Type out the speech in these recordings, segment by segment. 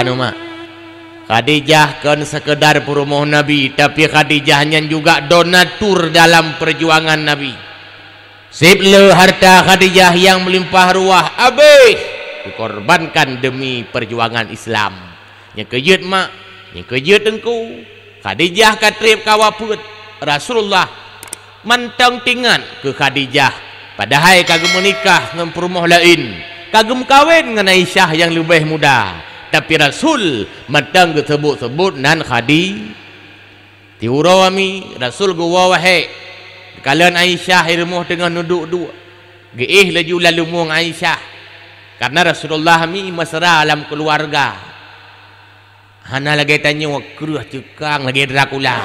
Okan mak. Khadijah kan sekedar perumoh Nabi, tapi Khadijahnya juga donatur dalam perjuangan Nabi. Sible harta Khadijah yang melimpah ruah habis dikorbankan demi perjuangan Islam. Yang kejut mak, yang kejut engkau. Khadijah katrip kawaput Rasulullah mantang tingan ke Khadijah. Padahal kagum menikah dengan perumoh lain, kagum kawin dengan Aisyah yang lebih muda. Tapi Rasul matang sebut-sebut nan Khadi tiurawami Rasul gua wahai kalian Aisyah irmuh dengan nuduk dua geih laju lalu muang Aisyah karena Rasulullah mi mesra dalam keluarga. Hana lagi tanya wakruh cekang lagi Dracula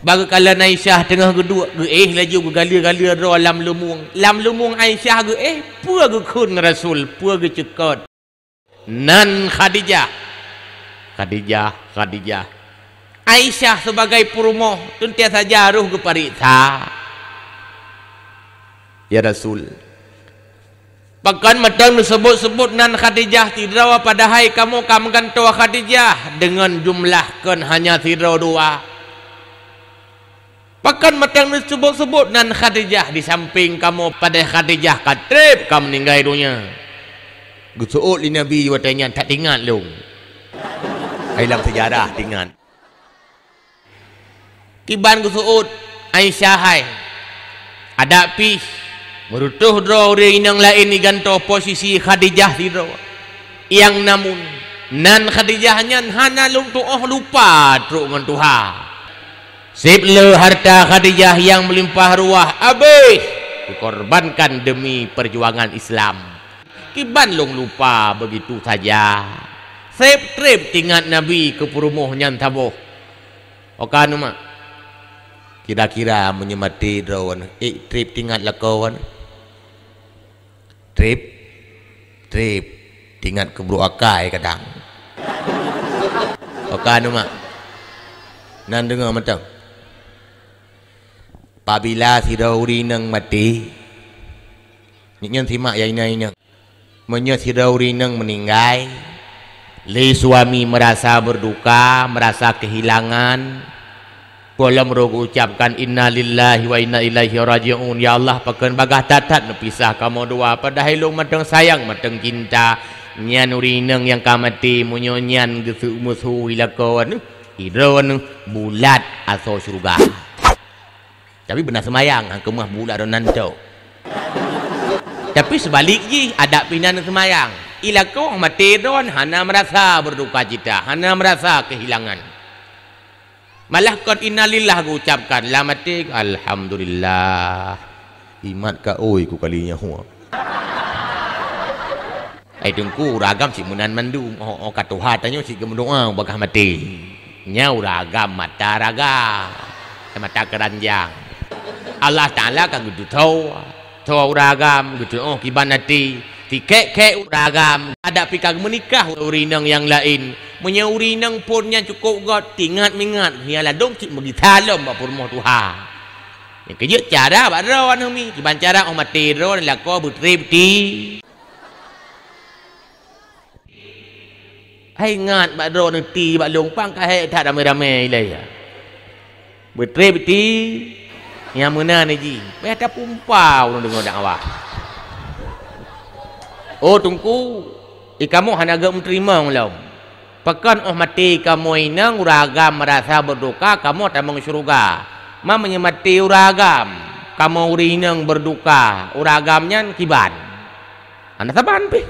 bagi kalian Aisyah tengah kedua geih laju galia-galia dalam lumung Aisyah geih pua gekun Rasul pua gecekot nan Khadijah Aisyah sebagai perumoh tuntiasa jaruh ke parita ya Rasul bahkan madang disebut-sebut nan Khadijah tidrawa padahal kamu kan tua Khadijah dengan jumlahkan hanya tidraw dua bahkan madang disebut-sebut nan Khadijah di samping kamu pada Khadijah katrip kamu meninggal dunia gusuut li Nabi watanya tak tingat long. Dalam sejarah tingat. Kiban gusuut Aisyah hai. Ada pis merutuh draw ring yang lain diganto posisi Khadijah di draw. Yang namun nan Khadijahnya hana long tuh lupa truk ngan Tuhan. Sible harta Khadijah yang melimpah ruah habis dikorbankan demi perjuangan Islam. Kiban long lupa begitu saja. Sep trip tingat Nabi ke perumohnya taboh. Okan mak. Kira-kira menyemati drawan. Trip tingat lakawan. Trip tingat ke bro akai kadang. Okan mak. Nan dengar matang. Apabila si dauri nang mati. Nyen simak ya ina. Si dauri nang meninggal, li suami merasa berduka, merasa kehilangan. Kolam rogo ucapkan inna lillahi wa inna ilaihi raji'un. Ya Allah pakan bagah tatat nepisah kamu dua padahal lu matang sayang matang cinta nyan urinang yang kamati munyonyan gesu musuh ilakawan hidron bulat atau surga. Tapi benar semayang kemah bulat dan nanto. Tapi sebaliknya ada pinan semayang. Ila kau mati don hana merasa berduka cita, hana merasa kehilangan. Malah kot innalillah aku ucapkan la mati alhamdulillah. Imat ka oi ku kalinya huwa. Ai tengku ragam si munan mandu oh katuha tanyo si gemendoa bagah mati. Nyau ragam mata raga. Mata keranjang. Allah Taala kan gitu tahu. Tahu ragam gitu kiban nanti tikek ragam ada pikag menikah urinang yang lain punya urinang punnya cukup got tingat mingat hialah dong cik begitalom bapur moh Tuhan yang kejut cara bak rawan humi kiban cara mati ron lako butrip ti hai ngat bak ron ti bak longpang ka hai tak ramai-ramai lai ya butrip ti yang mana ni ji ada pumpau nang dengar dakwah oh tungku kamu hanaga menerima ulam pekan mati kamu inang uragam merasa berduka kamu tak mau syurga ma menyemati uragam kamu urinang berduka uragamnya kiban anda saban pi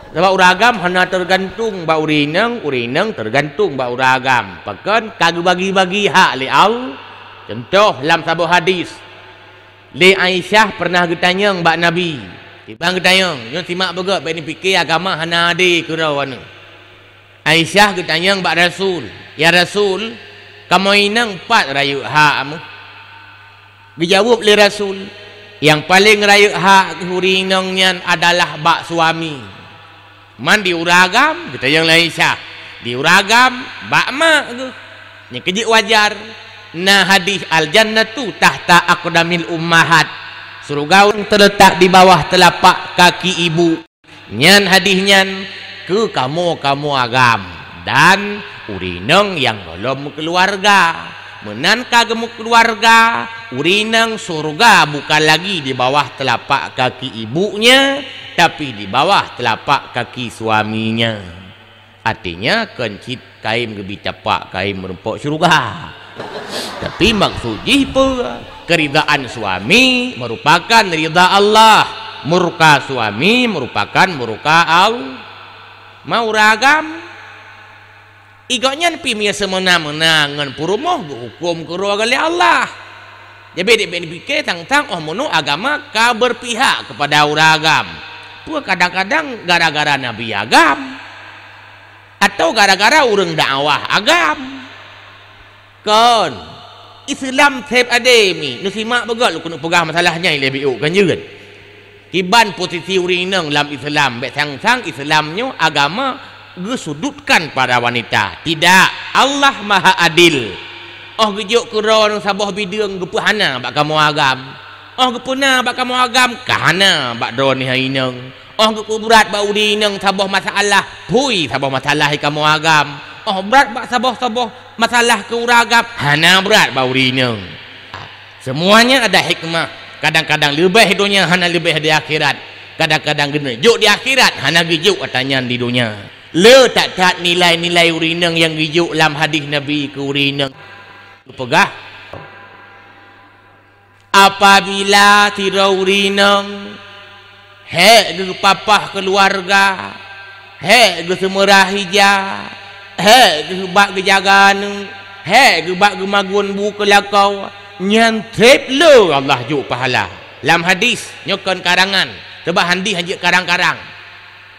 sebab uragam hanya tergantung ba urinang tergantung ba uragam pekan kagak bagi-bagi hak li al contoh dalam sebuah hadis li Aisyah pernah ditanya mbak Nabi bang ditanya nyon simak begat baik ni fikir agama hana ade ke rawan Aisyah ditanya mbak Rasul ya Rasul kamu inang 4 rayu hak amu dijawab li Rasul yang paling rayu hak urinangnya adalah bak suami man diuragam kita yang lain Aisyah diuragam bak mak tu yang kejik wajar nah hadis al jannatu tahta aqdamil ummahat surga terletak di bawah telapak kaki ibu nyan hadisnyan ke kamu agam dan urineng yang belum keluarga menan kagemu keluarga urineng surga bukan lagi di bawah telapak kaki ibunya tapi di bawah telapak kaki suaminya. Artinya kencit kaim gebi capak kaim merempok surga. Tapi maksudnya apa? Keridaan suami merupakan ridha Allah, murka suami merupakan murka Allah. Mau ragam igaknya pimia semena-mena ngan purumoh hukum keluarga oleh Allah. Jadi dia pikir tentang mono agama ka berpihak kepada uragam. Tuh kadang-kadang gara-gara Nabi agam atau gara-gara urang dakwah agam. Kon Islam tep ademi nu simak begal lu kena pegang masalahnya lebih kan juga. Kiban posisi urineng dalam Islam bet sang-sang Islamnya agama gesudutkan pada wanita. Tidak, Allah Maha Adil. Oh gejuk kura nang sabah bideng gepahana bak kamu agam. Oh gepuna bak kamu agam kahana bak drone haineng. Oh gepurat bak urineng sabah masalah pui sabah masalah kamu agam. Oh berat bak sabah-sabah masalah ke uragam hana berat bak urineng. Semuanya ada hikmah. Kadang-kadang lebih dunia hana lebih di akhirat. Kadang-kadang gena juk di akhirat hana gejuk katanya di dunia. Le tak nilai-nilai urineng yang gijuk dalam hadis Nabi ke urineng. Pegah. Apabila tira urineng, hek ge papah keluarga, hek ge semerah hija, hek ge bak ge jagan, hek ge bak ge magun bu kelakau, nyantep le Allah juk pahala. Dalam hadis nyokon karangan, tebah handi hanje karang-karang.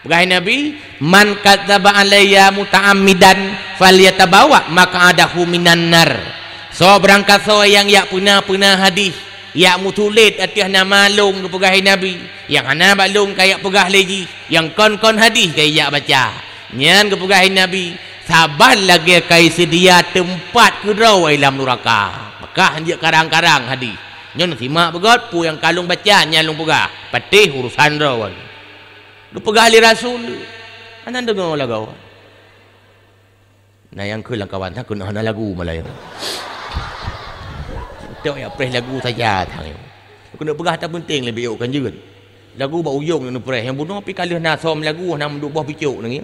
Berkata Nabi, man kadzaba alayya muta'ammidan falyatabawa maq'adahu minan nar. So berangkat so yang yak puna hadis, yak mutulit atas nama long ke pegah Nabi, yang hana balong kayak pegah lagi, yang kon hadis kayak baca. Nyan ke pegah Nabi, sabar lagi kai sedia tempat kerau dalam neraka. Maka hanjak karang-karang hadis. Nyon simak begot pu yang kalung baca nyalung pegah. Patih urusan rawan. Lu pegah ahli Rasul. Anan dengar lagu. Nah yang ke kawan tak kena hana lagu Melayu. Tengok ya preh lagu saja tang. Kena pegah tak penting lebih kan juga. Lagu bau ujung nak preh yang bunuh pi kalih na som lagu nak menduk boh picuk nang.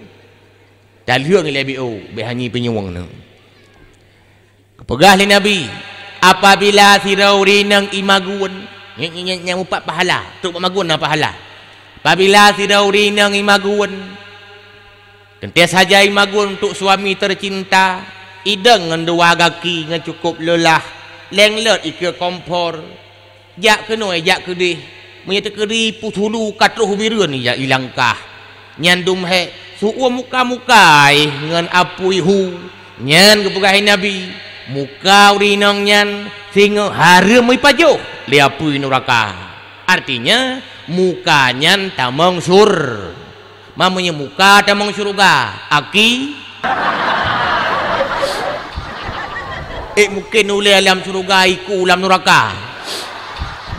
Dan liang lebih be hanyi penyuang nang. Pegah li Nabi apabila sirauri nang imagun yang upat pahala, tu magun apa pahala. Apabila sirauri nang imagun tentu saja imagun untuk suami tercinta ideng ngan dua kaki ngan cukup lelah lenglet ikut kompor jak kenoi jak kedih menyata keri putulu katruh birun ya ilangkah nyandum he suua muka-mukai ngan apui hu nyan kepugahin Nabi muka urinang nyan sehingga harum ipajo liapui neraka. Artinya mukanya tamang sur. Mamanya muka tamang surga. Aki mungkin ule alam surga iku alam neraka.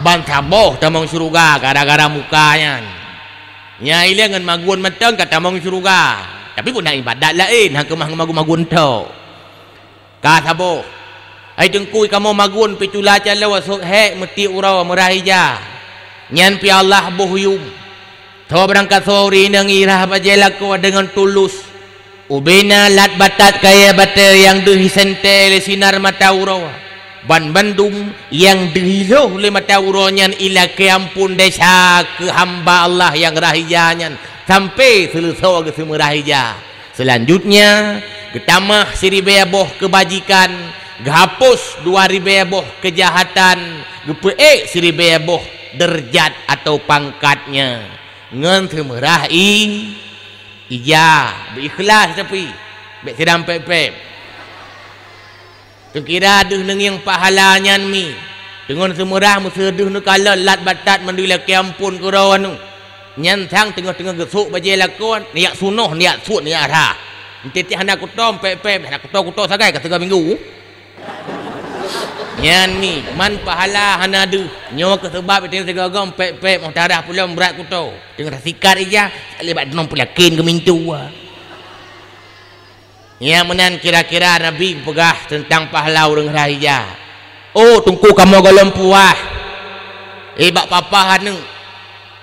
Bantaboh tamang surga gara-gara mukanya. Nya ile ngan magun matang ka tamang surga. Tapi pun nak ibadat lain hang kemah magun tau. Ka sabo. Ai tengkui kamu magun pitula calawa sok hek meti urau merahija. Nyan pi Allah bohyum. Tho berangkat sore nang irah bajelako dengan tulus. Ubena lat batat kaya bata yang dehi sentel sinar mata urau. Ban bandum yang dehiloh le mata urau nyan ila ke ampun desa ke hamba Allah yang rahijanya sampai selesai ke semua rahija. Selanjutnya ketamah siribaya boh kebajikan, gehapus 2000 boh kejahatan, gepeek siribaya boh derajat atau pangkatnya ngan temerah ija berikhlas tapi bek sedam pep kira deuh nang yang pahalanya mi dengan temerah museduh nu kala lat batat mandila ke ampun kurawan nyan sang tengah-tengah gesuk baje lakon niat sunoh niat sut niat arah enti hana kutom pep hana kuto sagai ka 3 minggu Nyan ni man pahala hana ada nyo ke sebab tengok segagam pek-pek mau darah pula berat kuto tengok sikat ija lebat nom pula kin ke mintu ya menan kira-kira Nabi pegah tentang pahala urang rahija oh tungku kamu golem puah bak papa haneng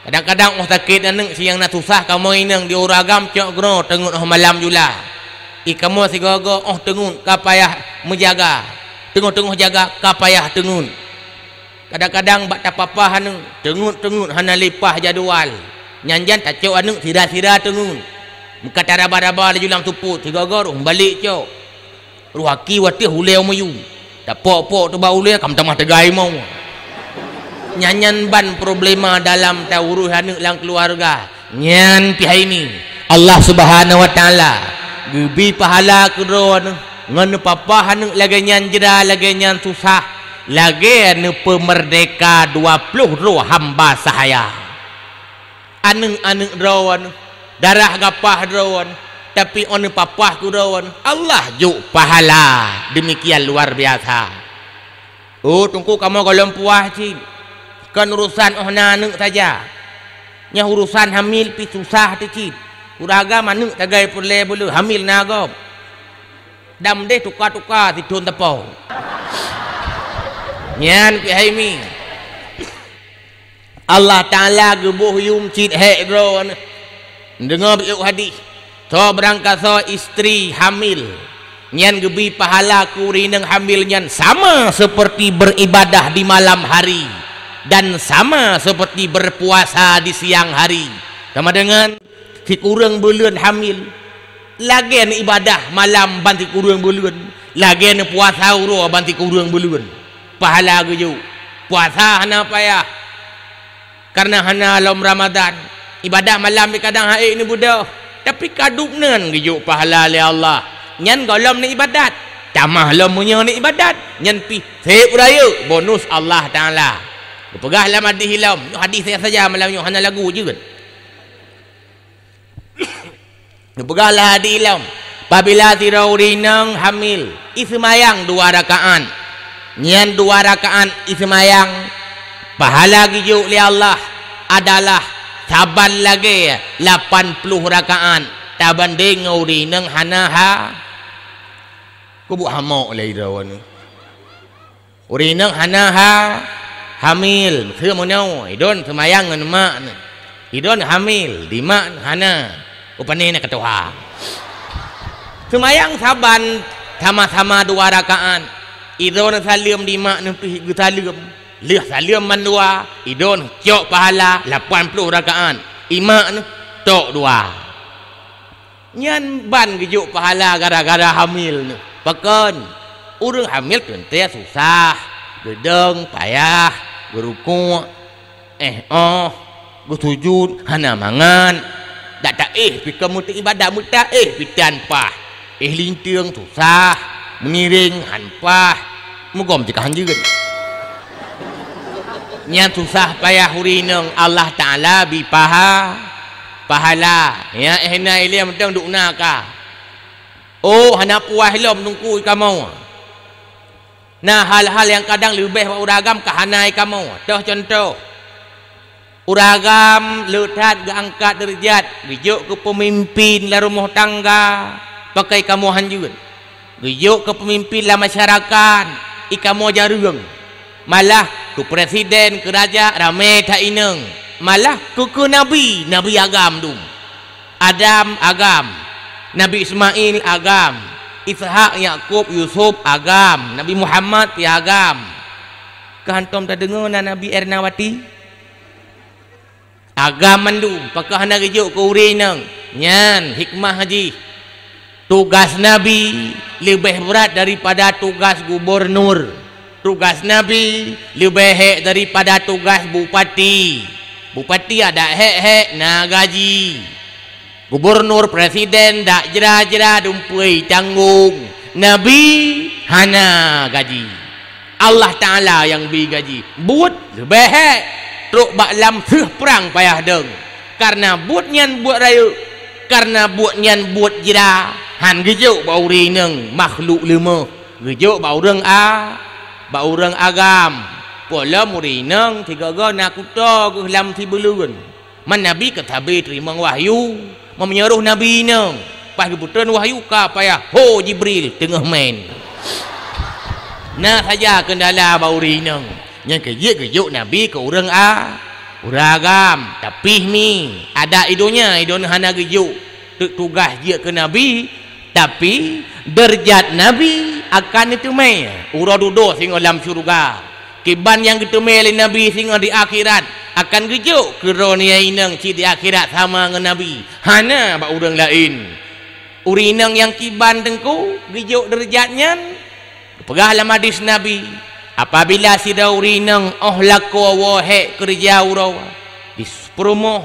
kadang-kadang sakit haneng siang nak susah kamu ineng di uragam cok gro tengut malam jula kamu sigaga tengun kapayah menjaga tengok-tengok jaga kapayah tengun kadang-kadang bak tapapah haneng tengut hana lipah jadual nyanjan tak cok haneng sira-sira tengun muka taraba-raba di julang tupu tiga-tiga balik cok ruhaki watih huleu mayu tak pok-pok tu bau huleu kam tamah tegai mau nyanyan ban problema dalam taurus haneng lang keluarga nyan pihai ni Allah Subhanahu wa taala gebi pahala kedron ngan papa haneng lagi nyan jera lagi nyan susah lagi anu pemerdeka 20 hamba sahaya aneng rawan darah gapah rawan tapi anu papa ku rawan Allah juk pahala demikian luar biasa oh tunggu kamu golem puah cik kan urusan naneng saja nya urusan hamil pi susah tu cik uraga maneng tagai pule bulu hamil nagop dam deh tukar-tukar tidun tepau nyan pihaimi Allah Ta'ala gebuh yum cid hek bro dengar biuk hadis so berangkat so istri hamil nyan gebi pahala kuri neng hamil nyan sama seperti beribadah di malam hari dan sama seperti berpuasa di siang hari sama dengan si kurang bulan hamil lagi ni ibadah malam banti kurang bulan lagi ni puasa uro banti kurang bulan pahala geju puasa hana payah karena hana lom Ramadan ibadah malam ni kadang haik ni budak tapi kaduknan geju pahala le Allah nyan golom ni ibadat tamah lom punya ni ibadat nyan pi sep raya bonus Allah Taala pegah lam hadis hilam hadis saya saja malam ni hana lagu je kan pegahlah di ilam apabila tiraurinang hamil ismayang 2 rakaat nyan 2 rakaat ismayang pahala gijuk li Allah adalah saban lagi 80 rakaat tabanding urinang hanaha kubu hamok lai rawan urinang hanaha hamil thưa mo nau idon semayang ngan mak idon hamil di mak hana upani nak katuha semayang saban sama-sama 2 rakaat idon salim di mak nempi gutalim leh salim man 2 idon cok pahala 80 rakaat imak tok 2 nyan ban gejuk pahala gara-gara hamil ni pakan urang hamil tente susah gedeng payah berukuk bersujud hana mangan tak pi kamu tu ibadat muta pi tanpa lintiang susah mengiring hanpah mugom jika hanjeun nya susah payah hurineng Allah Taala bi pahala ya ehna ilia mentang dukna ka oh hana puah lom nungku kamu nah hal-hal yang kadang lebih uragam kahanai kamu toh contoh uragam letat angkat derajat gejuk ke pemimpin la rumah tangga pakai kamu hanjun gejuk ke pemimpin la masyarakat ikamu jarung malah ke presiden ke raja ramai tak ineng malah ke nabi agam dum Adam agam Nabi Ismail agam Ishak Yakub Yusuf agam Nabi Muhammad piagam kehantom tak dengar Nabi Ernawati agam mandum pakah nak gejuk ke urinang nyan hikmah haji tugas Nabi lebih berat daripada tugas gubernur tugas Nabi lebih hek daripada tugas bupati ada hek nak gaji gubernur presiden dak jera-jera dumpui tanggung Nabi hana gaji Allah Ta'ala yang beri gaji buat lebih hek truk baklam seh perang payah deng karena buat nyan buat raya karena buat nyan buat jera han gejuk bau rineng makhluk lima gejuk bau reng ba orang agam pola murinang tiga nak kuta ke lam tibulun man nabi ketabe terima wahyu menyeruh nabi nang pas kebutuhan wahyu ka payah ho Jibril tengah main nah saja kendala ba urinang yang kejuk nabi ke orang uragam tapi mi ada idenya hana gejuk tugas dia ke nabi tapi derajat nabi akan itu mai uradudo sehingga dalam syurga kiban yang gitu mai nabi sehingga di akhirat akan gejuk keronia inang ci di akhirat sama dengan nabi hana ba urang lain urinang yang kiban tengku gejuk derajatnya pegah dalam hadis nabi apabila si daurinang laku wahe kerja urawa di perumoh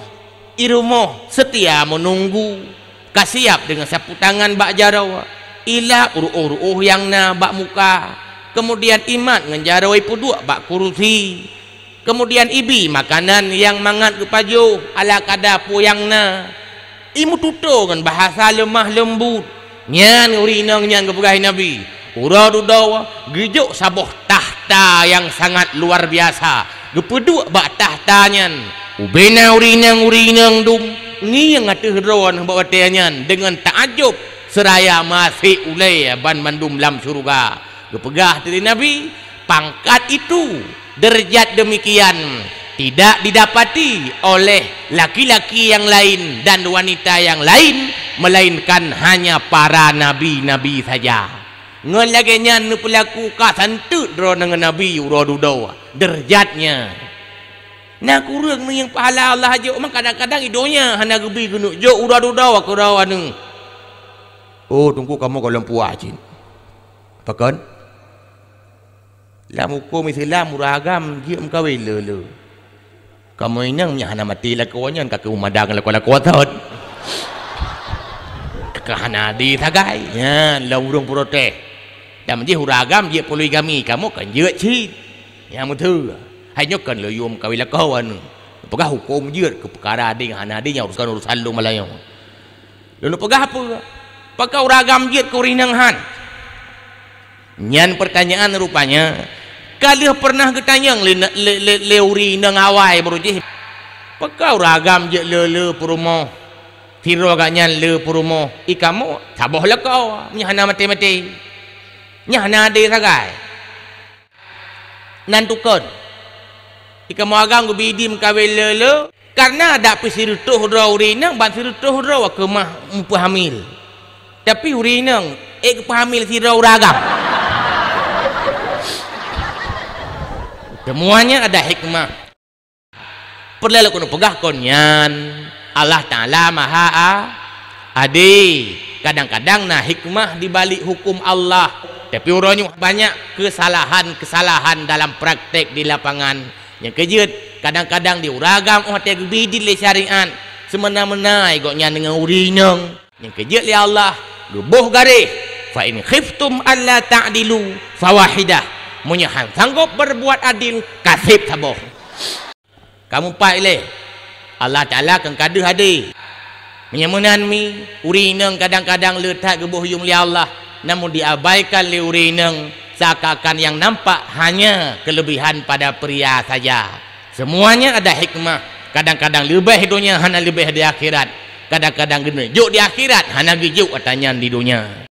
irumoh setia menunggu kasiap dengan sapu tangan bak jarawa ila uruh yang na bak muka kemudian imat ngenjarawai puduk bak kurusi kemudian ibi makanan yang mangat ke paju ala kadapu yang na imu tuto dengan bahasa lemah lembut nyan urinang nyan kepegahi nabi uradu dawa gejuk sabuh tahta yang sangat luar biasa gepeduk bak tahtanyan ubena urinang dum ni yang atuh ron bawa tianyan dengan takjub seraya masih ulai ban mandum lam syurga gepegah dari nabi pangkat itu derajat demikian tidak didapati oleh laki-laki yang lain dan wanita yang lain melainkan hanya para nabi-nabi saja ngan lagi nyan nu pelaku ka santut ro dengan nabi uradudo derajatnya nah kurang ni yang pahala Allah aja memang kadang-kadang idonya hana gebi gunuk jo uradudo aku rawa neng oh tunggu kamu kalau puas cin pakan lam hukum Islam muragam dia mengkawin lele kamu inang nya hana mati la kawanyan ka umadang la kuala kuatat ka hana di tagai nya long protes dan menjadi huragam dia poligami kamu kan jeut cin yang betul hanya kan leyum kawin la kawan pegah hukum jeut ke perkara ding hana di nya urusan lu malayong lalu pegah apa pakau ragam jeut ke urinang han nyan pertanyaan rupanya kalih pernah ketanyang le urinang awai berujih pakau ragam jeut le purumo tiro ganyan le purumo ikamu saboh la kau nyahana mati nyahana de sagai nantukon ikamu agam gubidim kawin le karena ada pisirutuh ro urinang ban sirutuh ro ke mah mupu hamil tapi urinang kepahamil sirau ragam semuanya ada hikmah perlu kono pegah konyan Allah Ta'ala maha adi kadang-kadang nah hikmah dibalik hukum Allah tapi urangnya banyak kesalahan dalam praktek di lapangan yang kejut kadang-kadang diuragam teh bidil le syariat semena-mena igoknya dengan urinang yang kejut li Allah gebuh garis fa in khiftum alla ta'dilu fawahidah munyahan sanggup berbuat adil kasib saboh kamu pak le Allah Ta'ala kan kada hadir menyamunan mi urinang kadang-kadang letak gebuh yung li Allah namun diabaikan li urinang seakan yang nampak hanya kelebihan pada pria saja semuanya ada hikmah kadang-kadang lebih dunia hanya lebih di akhirat kadang-kadang gede juk di akhirat hanya gejuk katanya di dunia